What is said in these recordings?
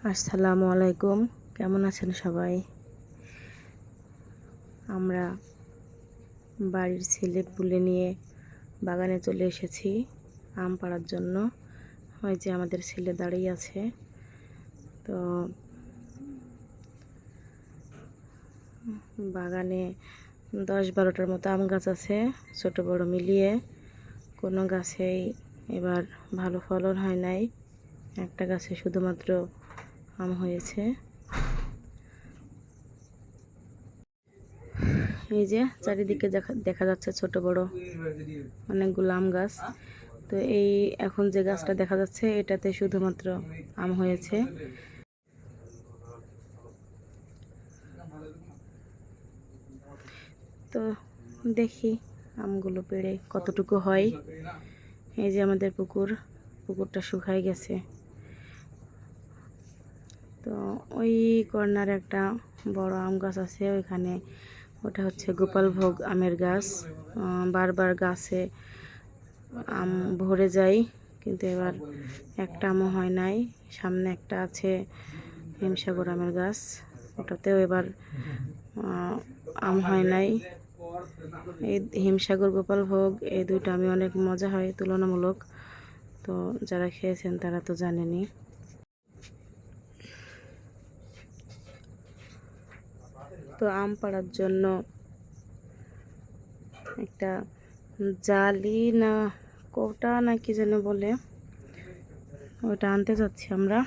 আসসালামু আলাইকুম, কেমন আছেন সবাই? আমরা বাড়ির ছেলে পুলে নিয়ে বাগানে চলে এসেছি আম পাড়ার জন্য। ওই যে আমাদের ছেলে দাঁড়িয়ে আছে। তো বাগানে 10-12টার মতো আম গাছ আছে, ছোট বড় মিলিয়ে। কোনো গাছেই এবার ভালো ফলন হয় নাই, একটা গাছে শুধুমাত্র আম হয়েছে। এই যে চারিদিকে দেখা যাচ্ছে ছোট বড় অনেকগুলো আম গাছ। তো এই এখন যে গাছটা দেখা যাচ্ছে এটাতে শুধুমাত্র আম হয়েছে। তো দেখি আমগুলো পেড়ে কতটুকু হয়। এই যে আমাদের পুকুরটা শুকায় গেছে। তো ওই কর্নারে একটা বড় আম গাছ আছে, ওইখানে ওটা হচ্ছে গোপালভোগ আমের গাছ। বারবার গাছে আম ভরে যায়, কিন্তু এবার একটা আমও হয় নাই। সামনে একটা আছে হিমসাগর আমের গাছ, ওটাতেও এবার আম হয় নাই। এই হিমসাগর গোপালভোগ এই দুইটা আমি অনেক মজা হয় তুলনামূলক। তো যারা খেয়েছেন তারা তো জানেনই। তো আম পাড়ার জন্য একটা জালি না কৌটা না কি যেন বলে, ওটা আনতে যাচ্ছি আমরা।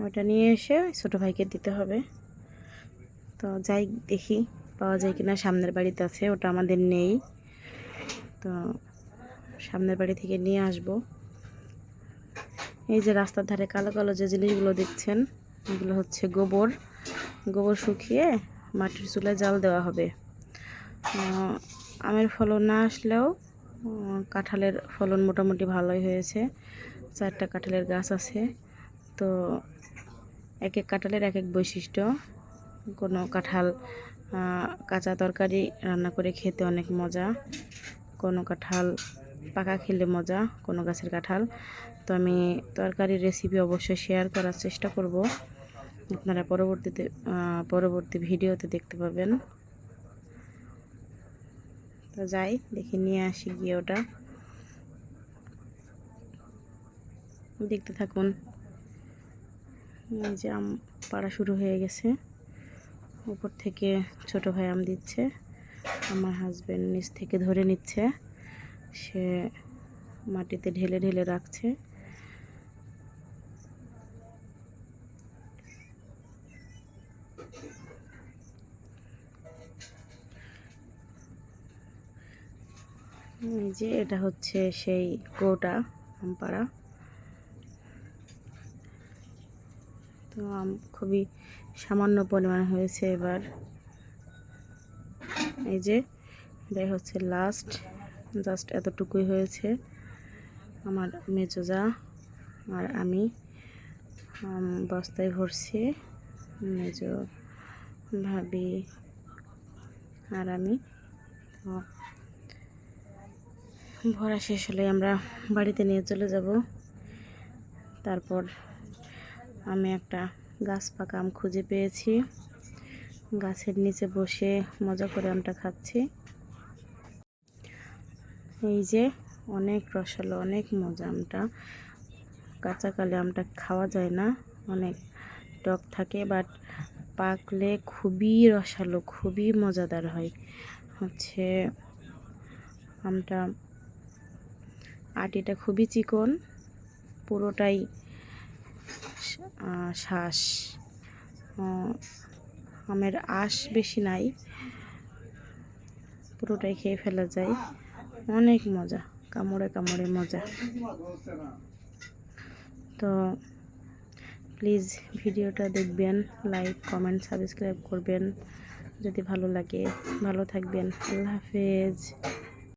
ওটা নিয়ে এসে ছোটো ভাইকে দিতে হবে। তো যাই দেখি পাওয়া যায় কিনা। সামনের বাড়িতে আছে, ওটা আমাদের নেই। তো সামনের বাড়ি থেকে নিয়ে আসব। এই যে রাস্তার ধারে কালো কালো যে জিনিসগুলো দেখছেন, এগুলো হচ্ছে গোবর শুকিয়ে মাটির চুলায় জাল দেওয়া হবে। আমের ফলন না আসলেও কাঁঠালের ফলন মোটামুটি ভালোই হয়েছে। 4টা কাঁঠালের গাছ আছে। তো এক এক কাঁঠালের এক এক বৈশিষ্ট্য। কোনো কাঁঠাল কাঁচা তরকারি রান্না করে খেতে অনেক মজা, কোনো কাঁঠাল পাকা খেলে মজা, কোনো গাছের কাঁঠাল। তো আমি তরকারির রেসিপি অবশ্যই শেয়ার করার চেষ্টা করব, আপনারা পরবর্তী ভিডিওতে দেখতে পাবেন। তো যাই দেখি নিয়ে আসি গিয়ে, ওটা দেখতে থাকুন। এই যে আম পাড়া শুরু হয়ে গেছে, উপর থেকে ছোট ভাই আম দিচ্ছে, আমার হাজবেন্ড নিচ থেকে ধরে নিচ্ছে, সে মাটিতে ঢেলে ঢেলে রাখছে। এই যে এটা হচ্ছে সেই কৌটা আম পাড়া। তো আম খুবই সামান্য পরিমাণ হয়েছে এবার। এই যে এটাই হচ্ছে জাস্ট এতটুকুই হয়েছে। আমার মেজোজা আর আমি বস্তায় ভরছি, মেজো ভাবি আর আমি। ভরা শেষ হলে আমরা বাড়িতে নিয়ে চলে যাব। তারপর আমি একটা গাছ পাকা আম খুঁজে পেয়েছি, গাছের নিচে বসে মজা করে আমটা খাচ্ছি। এই যে অনেক রসালো, অনেক মজা আমটা। কাঁচাকালে আমটা খাওয়া যায় না, অনেক টক থাকে, বাট পাকলে খুবই রসালো, খুবই মজাদার হয়। হচ্ছে আমটা আটিটা খুবই চিকন, পুরোটাই শ্বাস, আমের আঁশ বেশি নাই, পুরোটাই খেয়ে ফেলা যায়। অনেক মজা, কামড়ে কামড়ে মজা। তো প্লিজ ভিডিওটা দেখবেন, লাইক কমেন্ট সাবস্ক্রাইব করবেন যদি ভালো লাগে। ভালো থাকবেন, আল্লাহ হাফেজ।